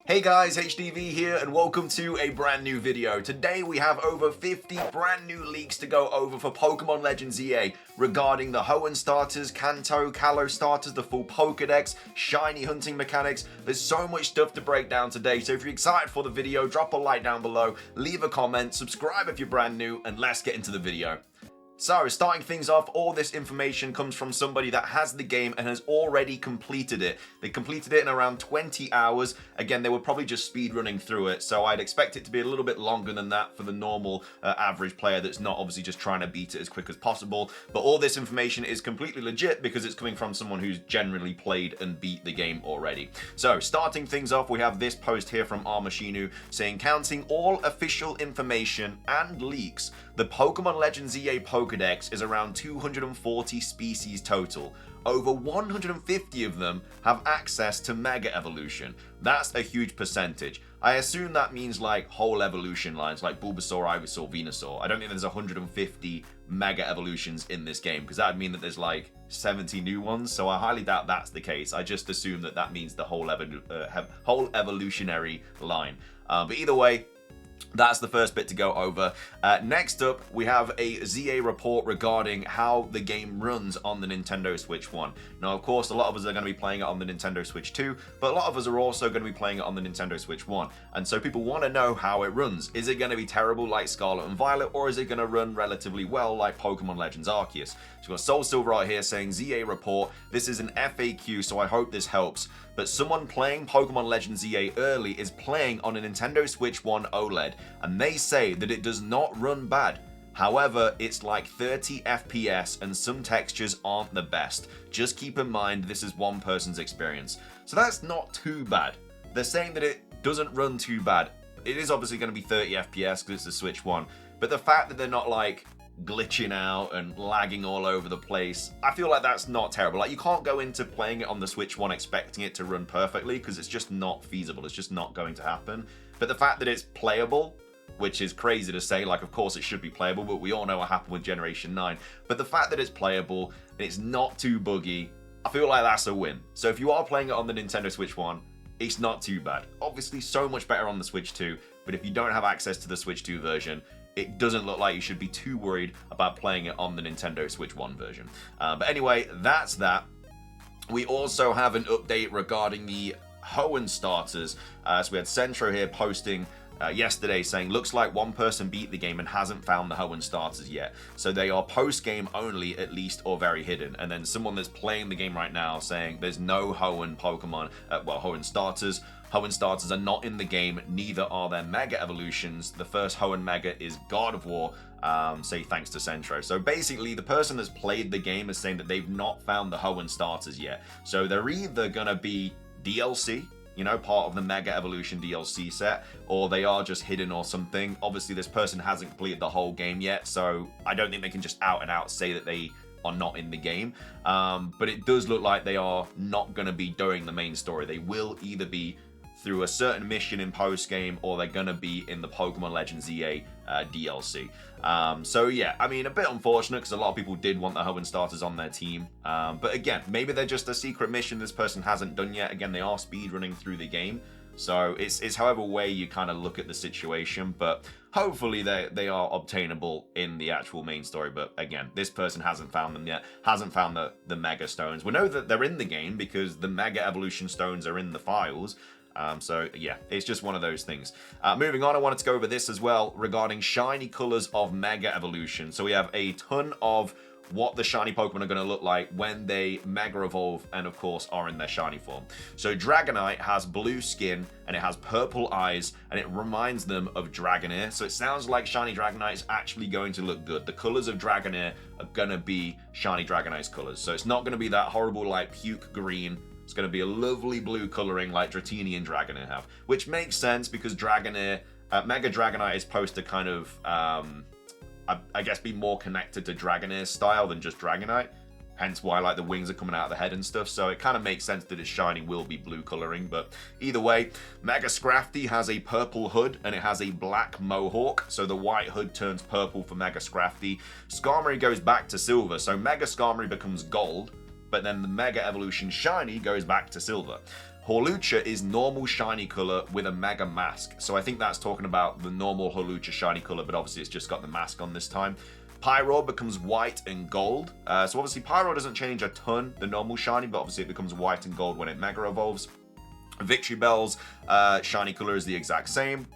Hey guys, HDV here and welcome to a brand new video. Today we have over 50 brand new leaks to go over for Pokemon Legends EA regarding the Hoenn starters, Kanto, Kalos starters, the full Pokedex, shiny hunting mechanics. There's so much stuff to break down today, so if you're excited for the video, drop a like down below, leave a comment, subscribe if you're brand new, and let's get into the video. So, starting things off, all this information comes from somebody that has the game and has already completed it. They completed it in around 20 hours. Again, they were probably just speedrunning through it, so I'd expect it to be a little bit longer than that for the normal average player that's not obviously just trying to beat it as quick as possible. But all this information is completely legit because it's coming from someone who's generally played and beat the game already. So, starting things off, we have this post here from Armachinu saying, counting all official information and leaks, the Pokemon Legends EA Pokedex is around 240 species total. Over 150 of them have access to Mega Evolution. That's a huge percentage. I assume that means like whole evolution lines like Bulbasaur, Ivysaur, Venusaur. I don't think there's 150 Mega Evolutions in this game because that would mean that there's like 70 new ones, so I highly doubt that's the case. I just assume that that means the whole evolutionary line. But either way, that's the first bit to go over. Next up, we have a ZA report regarding how the game runs on the Nintendo Switch 1. Now, of course, a lot of us are going to be playing it on the Nintendo Switch 2, but a lot of us are also going to be playing it on the Nintendo Switch 1. And so people want to know how it runs. Is it going to be terrible like Scarlet and Violet, or is it going to run relatively well like Pokemon Legends Arceus? So we've got Soul Silver right here saying, ZA report, this is an FAQ, so I hope this helps. But someone playing Pokemon Legends EA early is playing on a Nintendo Switch 1 OLED, and they say that it does not run bad. However, it's like 30 FPS and some textures aren't the best. Just keep in mind this is one person's experience. So that's not too bad. They're saying that it doesn't run too bad. It is obviously going to be 30 FPS because it's the Switch 1, but the fact that they're not like glitching out and lagging all over the place, I feel like that's not terrible. Like, you can't go into playing it on the Switch 1 expecting it to run perfectly because it's just not feasible. It's just not going to happen. But the fact that it's playable, which is crazy to say, like, of course it should be playable, but we all know what happened with Generation 9. But the fact that it's playable and it's not too buggy, I feel like that's a win. So if you are playing it on the Nintendo Switch 1, it's not too bad. Obviously so much better on the Switch 2, but if you don't have access to the Switch 2 version, it doesn't look like you should be too worried about playing it on the Nintendo Switch 1 version. But anyway, that's that. We also have an update regarding the Hoenn starters. So we had Centro here posting yesterday saying, looks like one person beat the game and hasn't found the Hoenn starters yet. So they are post-game only, at least, or very hidden. And then someone that's playing the game right now saying there's no Hoenn Pokemon, Hoenn starters. Hoenn starters are not in the game, neither are their Mega Evolutions. The first Hoenn Mega is God of War, say thanks to Centro. So basically, the person that's played the game is saying that they've not found the Hoenn starters yet. So they're either gonna be DLC, you know, part of the Mega Evolution DLC set, or they are just hidden or something. Obviously, this person hasn't completed the whole game yet, so I don't think they can just out and out say that they are not in the game. But it does look like they are not going to be doing the main story. They will either be through a certain mission in post-game, or they're going to be in the Pokemon Legends EA DLC. So yeah, I mean, a bit unfortunate because a lot of people did want the Hoenn starters on their team. But again, maybe they're just a secret mission this person hasn't done yet. Again, they are speedrunning through the game. So it's however way you kind of look at the situation, but hopefully they are obtainable in the actual main story. But again, this person hasn't found them yet, hasn't found the Mega Stones. We know that they're in the game because the Mega Evolution Stones are in the files. So yeah, it's just one of those things. Moving on, I wanted to go over this as well regarding shiny colors of Mega Evolution. So we have a ton of what the shiny Pokemon are going to look like when they Mega Evolve and, of course, are in their shiny form. So Dragonite has blue skin and it has purple eyes and it reminds them of Dragonair. So it sounds like shiny Dragonite is actually going to look good. The colors of Dragonair are going to be shiny Dragonite's colors. So it's not going to be that horrible, like, puke green. It's going to be a lovely blue coloring like Dratini and Dragonair have, which makes sense because Dragonair, Mega Dragonite is supposed to kind of, I guess, be more connected to Dragonair's style than just Dragonite. Hence why, like, the wings are coming out of the head and stuff. So it kind of makes sense that its shiny will be blue coloring. But either way, Mega Scrafty has a purple hood and it has a black mohawk. So the white hood turns purple for Mega Scrafty. Skarmory goes back to silver. So Mega Skarmory becomes gold. But then the Mega Evolution Shiny goes back to silver. Hawlucha is normal shiny color with a mega mask. So I think that's talking about the normal Hawlucha shiny color, but obviously it's just got the mask on this time. Pyro becomes white and gold. So obviously Pyro doesn't change a ton, the normal shiny, but obviously it becomes white and gold when it mega evolves. Victory Bell's shiny color is the exact same.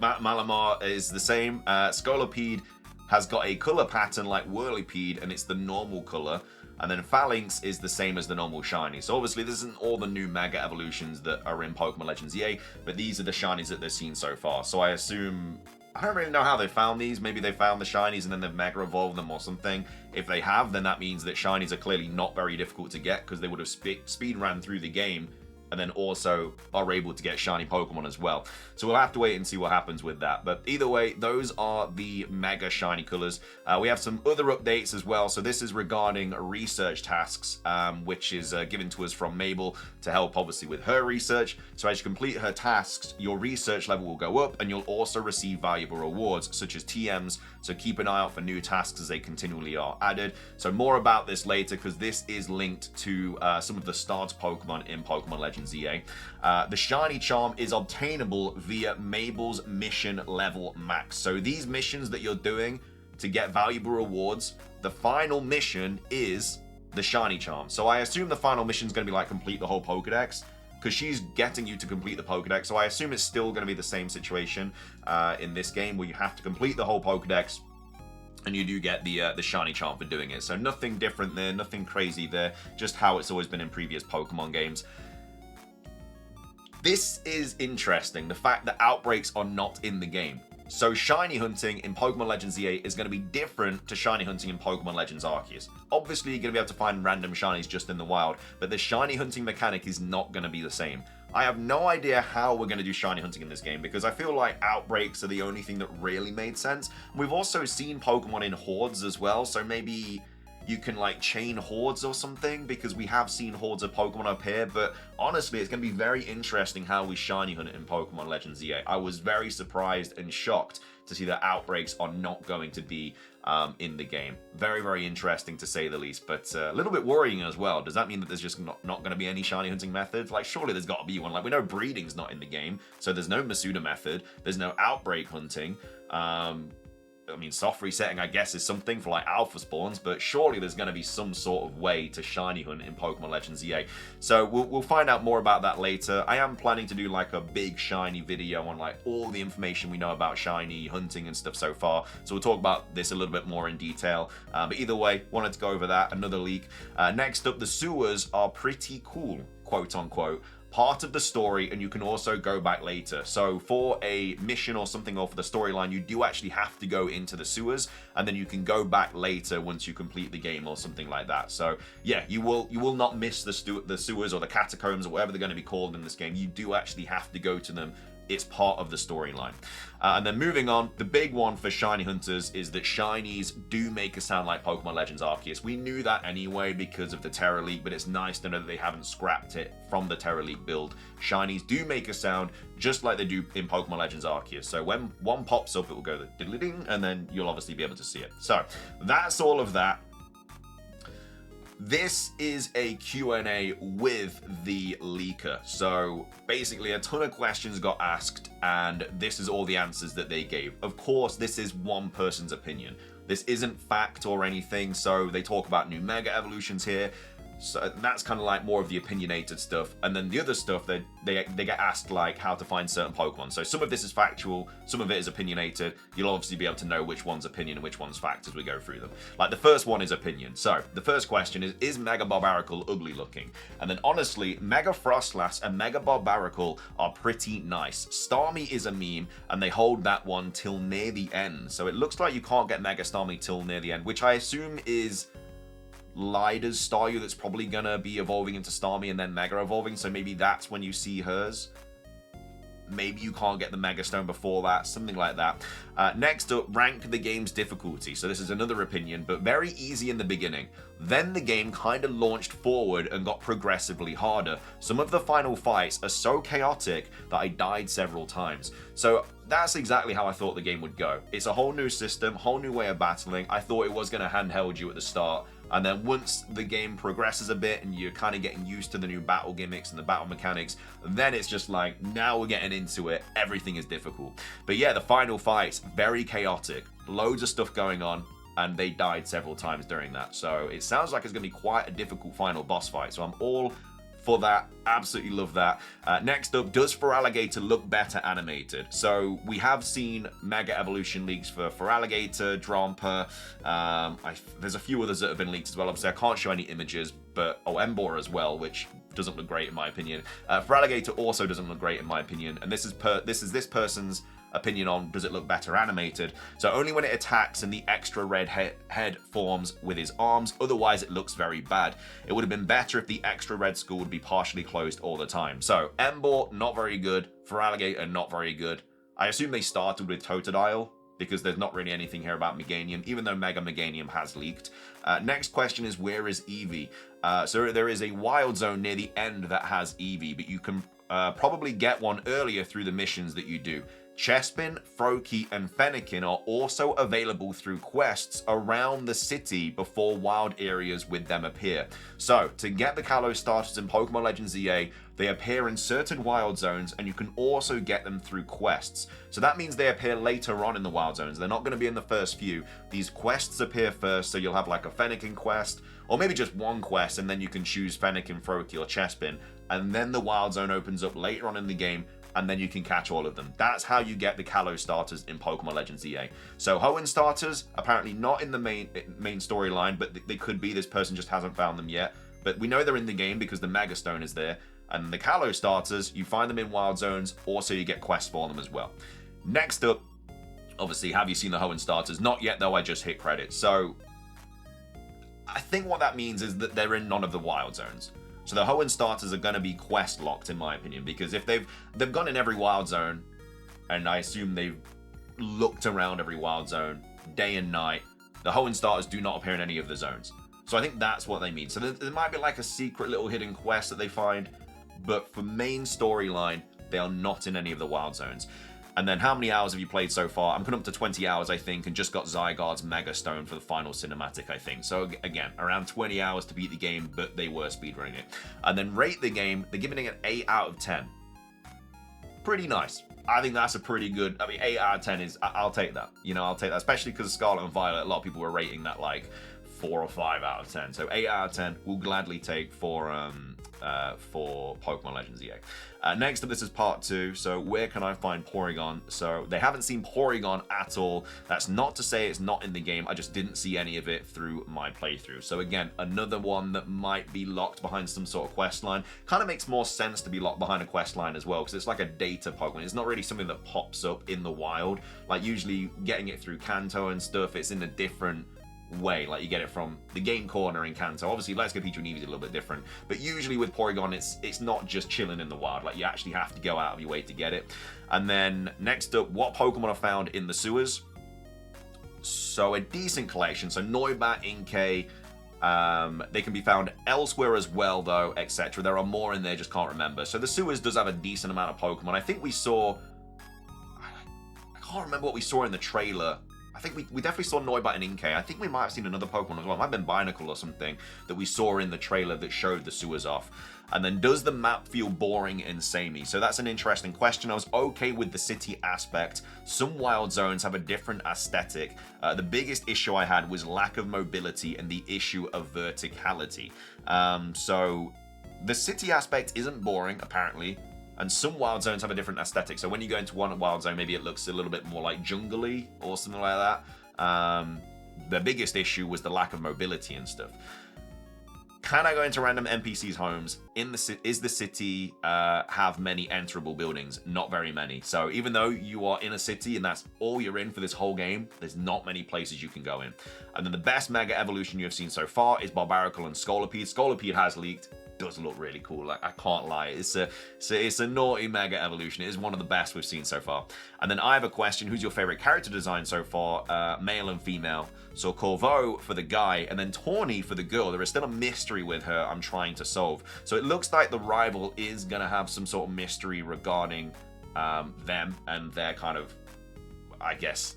Malamar is the same. Scolipede has got a color pattern like Whirlipede, and it's the normal color. And then Phalanx is the same as the normal shiny. So obviously this isn't all the new mega evolutions that are in Pokemon Legends EA, but these are the shinies that they've seen so far. So I assume, I don't really know how they found these. Maybe they found the shinies and then they've mega evolved them or something. If they have, then that means that shinies are clearly not very difficult to get, because they would have speed ran through the game and then also are able to get shiny Pokemon as well. So we'll have to wait and see what happens with that. But either way, those are the mega shiny colors. We have some other updates as well. So this is regarding research tasks, which is given to us from Mabel to help obviously with her research. So as you complete her tasks, your research level will go up, and you'll also receive valuable rewards such as TMs. So keep an eye out for new tasks as they continually are added. So more about this later, because this is linked to some of the starter Pokemon in Pokemon Legends EA. The shiny charm is obtainable via Mabel's mission level max. So these missions that you're doing to get valuable rewards, the final mission is the shiny charm. So I assume the final mission is going to be like complete the whole Pokedex, because she's getting you to complete the Pokedex. So I assume it's still going to be the same situation in this game, where you have to complete the whole Pokedex, and you do get the shiny charm for doing it. So nothing different there, nothing crazy there, just how it's always been in previous Pokemon games. This is interesting, the fact that outbreaks are not in the game. So shiny hunting in Pokemon Legends EA is going to be different to shiny hunting in Pokemon Legends Arceus. Obviously, you're going to be able to find random shinies just in the wild, but the shiny hunting mechanic is not going to be the same. I have no idea how we're going to do shiny hunting in this game, because I feel like outbreaks are the only thing that really made sense. We've also seen Pokemon in hordes as well, so maybe you can like chain hordes or something, because we have seen hordes of Pokemon up here. But honestly, it's going to be very interesting how we shiny hunt it in Pokemon Legends EA. I was very surprised and shocked to see that outbreaks are not going to be in the game. Very, very interesting to say the least, but a little bit worrying as well. Does that mean that there's just not going to be any shiny hunting methods? Like, surely there's got to be one. Like, we know breeding's not in the game, so there's no Masuda method, there's no outbreak hunting. I mean, soft resetting, I guess, is something for like alpha spawns, but surely there's going to be some sort of way to shiny hunt in Pokemon Legends EA. So we'll find out more about that later. I am planning to do like a big shiny video on like all the information we know about shiny hunting and stuff so far. So we'll talk about this a little bit more in detail. But either way, wanted to go over that. Another leak. Next up, the sewers are pretty cool, quote unquote. Part of the story, and you can also go back later. So for a mission or something, or for the storyline, you do actually have to go into the sewers, and then you can go back later once you complete the game or something like that. So yeah, you will not miss the sewers or the catacombs or whatever they're going to be called in this game. You do actually have to go to them. It's part of the storyline. And then moving on, the big one for shiny hunters is that shinies do make a sound like Pokemon Legends Arceus. We knew that anyway because of the Terra Leak, but it's nice to know that they haven't scrapped it from the Terra Leak build. Shinies do make a sound just like they do in Pokemon Legends Arceus. So when one pops up, it will go the diddly-ding, and then you'll obviously be able to see it. So that's all of that. This is a Q&A with the leaker. So basically a ton of questions got asked, and this is all the answers that they gave. Of course, this is one person's opinion. This isn't fact or anything, so they talk about new mega evolutions here. So that's kind of like more of the opinionated stuff. And then the other stuff, they get asked like how to find certain Pokemon. So some of this is factual, some of it is opinionated. You'll obviously be able to know which one's opinion and which one's fact as we go through them. Like the first one is opinion. So the first question is Mega Barbaracle ugly looking? And then honestly, Mega Frostlass and Mega Barbaracle are pretty nice. Starmie is a meme, and they hold that one till near the end. So it looks like you can't get Mega Starmie till near the end, which I assume is Lida's Staryu that's probably gonna be evolving into Starmie and then Mega evolving, so maybe that's when you see hers. Maybe you can't get the Mega Stone before that, something like that. Next up, rank the game's difficulty. So this is another opinion, but very easy in the beginning. Then the game kind of launched forward and got progressively harder. Some of the final fights are so chaotic that I died several times. So that's exactly how I thought the game would go. It's a whole new system, whole new way of battling. I thought it was going to handheld you at the start, And then once the game progresses a bit and you're kind of getting used to the new battle gimmicks and the battle mechanics, then it's just like, now we're getting into it. Everything is difficult. But yeah, the final fight's very chaotic. Loads of stuff going on. And they died several times during that. So it sounds like it's going to be quite a difficult final boss fight. So I'm all for that. Absolutely love that. Next up, does Feraligatr look better animated? So we have seen Mega Evolution leaks for Feraligatr, Drampa. There's a few others that have been leaked as well. Obviously, I can't show any images, but Emboar as well, which doesn't look great in my opinion. Feraligatr also doesn't look great in my opinion. And this is this person's opinion on does it look better animated. So only when it attacks and the extra red head forms with his arms, otherwise it looks very bad. It would have been better if the extra red skull would be partially closed all the time. So Emboar, not very good. Feraligatr, not very good. I assume they started with Totodile because there's not really anything here about Meganium, even though Mega Meganium has leaked. Next question is, where is Eevee? So there is a wild zone near the end that has Eevee, but you can probably get one earlier through the missions that you do. Chespin, Froakie, and Fennekin are also available through quests around the city before wild areas with them appear. So, to get the Kalos starters in Pokemon Legends EA, they appear in certain wild zones, and you can also get them through quests. So that means they appear later on in the wild zones. They're not going to be in the first few. These quests appear first, so you'll have like a Fennekin quest, or maybe just one quest, and then you can choose Fennekin, Froakie, or Chespin, and then the wild zone opens up later on in the game, and then you can catch all of them. That's how you get the Kalos starters in Pokemon Legends EA. So Hoenn starters, apparently not in the main storyline, but they could be. This person just hasn't found them yet. But we know they're in the game because the Mega Stone is there. And the Kalos starters, you find them in wild zones, also you get quests for them as well. Next up, obviously, have you seen the Hoenn starters? Not yet, though. I just hit credits. So I think what that means is that they're in none of the wild zones. So the Hoenn starters are going to be quest locked, in my opinion, because if they've gone in every wild zone, and I assume they've looked around every wild zone day and night, the Hoenn starters do not appear in any of the zones. So I think that's what they mean. So there might be like a secret little hidden quest that they find, but for main storyline, they are not in any of the wild zones. And then how many hours have you played so far? I'm coming up to 20 hours, I think, and just got Zygarde's Mega Stone for the final cinematic, I think. So again, around 20 hours to beat the game, but they were speedrunning it. And then rate the game, they're giving it an 8 out of 10. Pretty nice. I think that's a pretty good, 8 out of 10 is, I'll take that. You know, I'll take that, especially because Scarlet and Violet, a lot of people were rating that like 4 or 5 out of 10. So 8 out of 10, we'll gladly take for Pokemon Legends EA. Next up, this is part 2. So where can I find Porygon? So they haven't seen Porygon at all. That's not to say it's not in the game. I just didn't see any of it through my playthrough. So again, another one that might be locked behind some sort of quest line. Kind of makes more sense to be locked behind a quest line as well, because it's like a data Pokemon. It's not really something that pops up in the wild. Like usually getting it through Kanto and stuff, it's in a different way. Like you get it from the game corner in Kanto. Obviously Let's Go Pikachu and Eevee is a little bit different, but usually with Porygon it's not just chilling in the wild. Like you actually have to go out of your way to get it. And then next up, what Pokemon are found in the sewers? So a decent collection. So Noibat, Inkay, they can be found elsewhere as well though, etc. There are more in there, just can't remember. So the sewers does have a decent amount of Pokemon. I think we saw, I can't remember what we saw in the trailer. I think we definitely saw Noibat and Inkay. I think we might have seen another Pokemon as well. It might have been Binacle or something that we saw in the trailer that showed the sewers off. And then, does the map feel boring and samey? So that's an interesting question. I was okay with the city aspect. Some wild zones have a different aesthetic. The biggest issue I had was lack of mobility and the issue of verticality. So the city aspect isn't boring, apparently. And some wild zones have a different aesthetic. So when you go into one wild zone, maybe it looks a little bit more like jungly or something like that. The biggest issue was the lack of mobility and stuff. Can I go into random NPCs' homes? Is the city have many enterable buildings? Not very many. So even though you are in a city and that's all you're in for this whole game, there's not many places you can go in. And then the best Mega Evolution you have seen so far is Barbaracle and Scolipede. Scolipede has leaked. Does look really cool. Like I can't lie, it's a naughty Mega Evolution. It is one of the best we've seen so far. And then I have a question: who's your favorite character design so far, male and female? So Corvo for the guy, and then Tawny for the girl. There is still a mystery with her I'm trying to solve. So it looks like the rival is gonna have some sort of mystery regarding them and their kind of, I guess,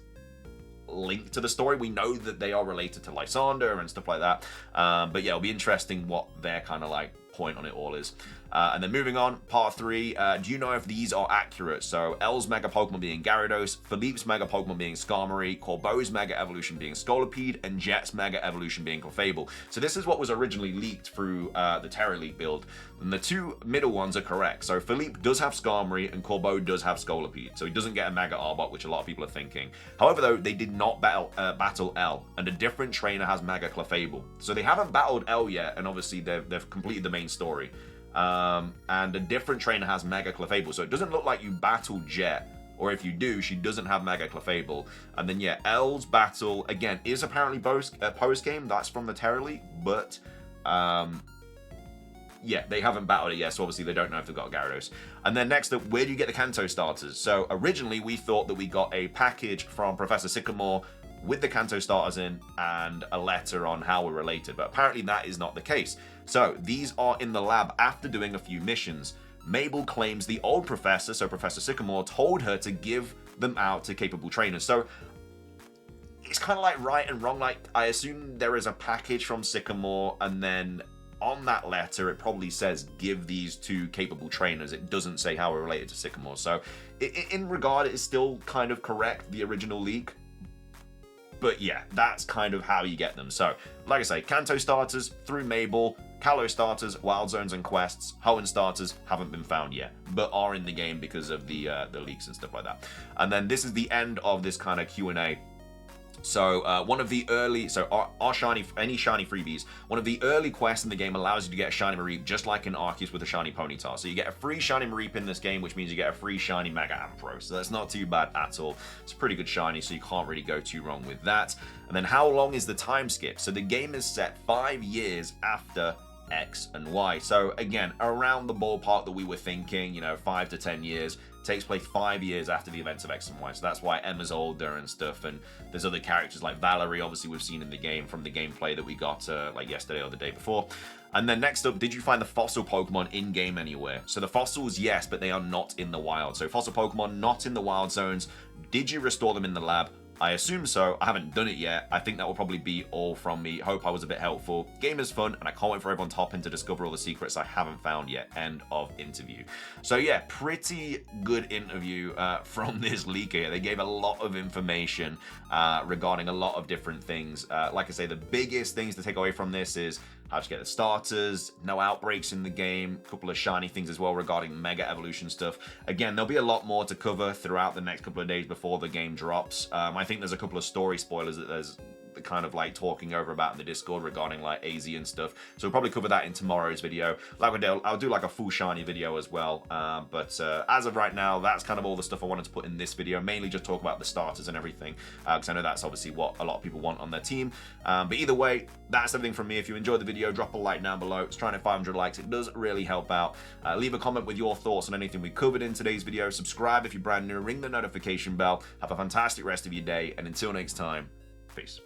linked to the story. We know that they are related to Lysander and stuff like that. But yeah, it'll be interesting what their kind of like point on it all is. And then moving on, part 3, do you know if these are accurate? So L's Mega Pokemon being Gyarados, Philippe's Mega Pokemon being Skarmory, Corbeau's Mega Evolution being Scolipede, and Jet's Mega Evolution being Clefable. So this is what was originally leaked through the Terra Leak build, and the 2 middle ones are correct. So Philippe does have Skarmory, and Corbeau does have Scolipede, so he doesn't get a Mega Arbok, which a lot of people are thinking. However, though, they did not battle L, and a different trainer has Mega Clefable. So they haven't battled L yet, and obviously they've completed the main story. And a different trainer has Mega Clefable, so it doesn't look like you battle Jet, or if you do, she doesn't have Mega Clefable. And then yeah, L's battle again is apparently post game. That's from the Terra Leak, but yeah, they haven't battled it yet, so obviously they don't know if they've got Gyarados. And then next up, where do you get the Kanto starters? So originally we thought that we got a package from Professor Sycamore with the Kanto starters in and a letter on how we're related, but apparently that is not the case. So these are in the lab after doing a few missions. Mabel claims the old professor, so Professor Sycamore, told her to give them out to capable trainers. So it's kind of like right and wrong. Like, I assume there is a package from Sycamore, and then on that letter it probably says give these to capable trainers. It doesn't say how we're related to Sycamore. So in regard, it is still kind of correct, the original leak. But yeah, that's kind of how you get them. So, like I say, Kanto starters through Mabel, Kalos starters, Wild Zones and quests, Hoenn starters haven't been found yet, but are in the game because of the leaks and stuff like that. And then this is the end of this kind of Q&A. So one of the early, any shiny freebies, one of the early quests in the game allows you to get a shiny Mareep, just like in Arceus with a shiny Ponyta. So you get a free shiny Mareep in this game, which means you get a free shiny Mega Ampharos. So that's not too bad at all. It's a pretty good shiny, so you can't really go too wrong with that. And then how long is the time skip? So the game is set 5 years after X and Y. So again, around the ballpark that we were thinking, 5 to 10 years. Takes place 5 years after the events of X and Y, so that's why Emma's older and stuff, and there's other characters like Valerie, obviously we've seen in the game from the gameplay that we got like yesterday or the day before. And then next up, did you find the fossil Pokemon in-game anywhere? So the fossils, yes, but they are not in the wild. So fossil Pokemon not in the wild zones. Did you restore them in the lab? I assume so. I haven't done it yet. I think that will probably be all from me. Hope I was a bit helpful. Game is fun, and I can't wait for everyone to hop in to discover all the secrets I haven't found yet. End of interview. So yeah, pretty good interview from this leaker. They gave a lot of information regarding a lot of different things. Like I say, the biggest things to take away from this is how to get the starters, no outbreaks in the game, a couple of shiny things as well regarding Mega Evolution stuff. Again, there'll be a lot more to cover throughout the next couple of days before the game drops. I think there's a couple of story spoilers that there's kind of like talking over about in the Discord regarding like AZ and stuff. So we'll probably cover that in tomorrow's video. Like I'll do like a full shiny video as well. But as of right now, that's kind of all the stuff I wanted to put in this video. Mainly just talk about the starters and everything, because I know that's obviously what a lot of people want on their team. But either way, that's everything from me. If you enjoyed the video, drop a like down below. It's trying to 500 likes. It does really help out. Leave a comment with your thoughts on anything we covered in today's video. Subscribe if you're brand new. Ring the notification bell. Have a fantastic rest of your day. And until next time, peace.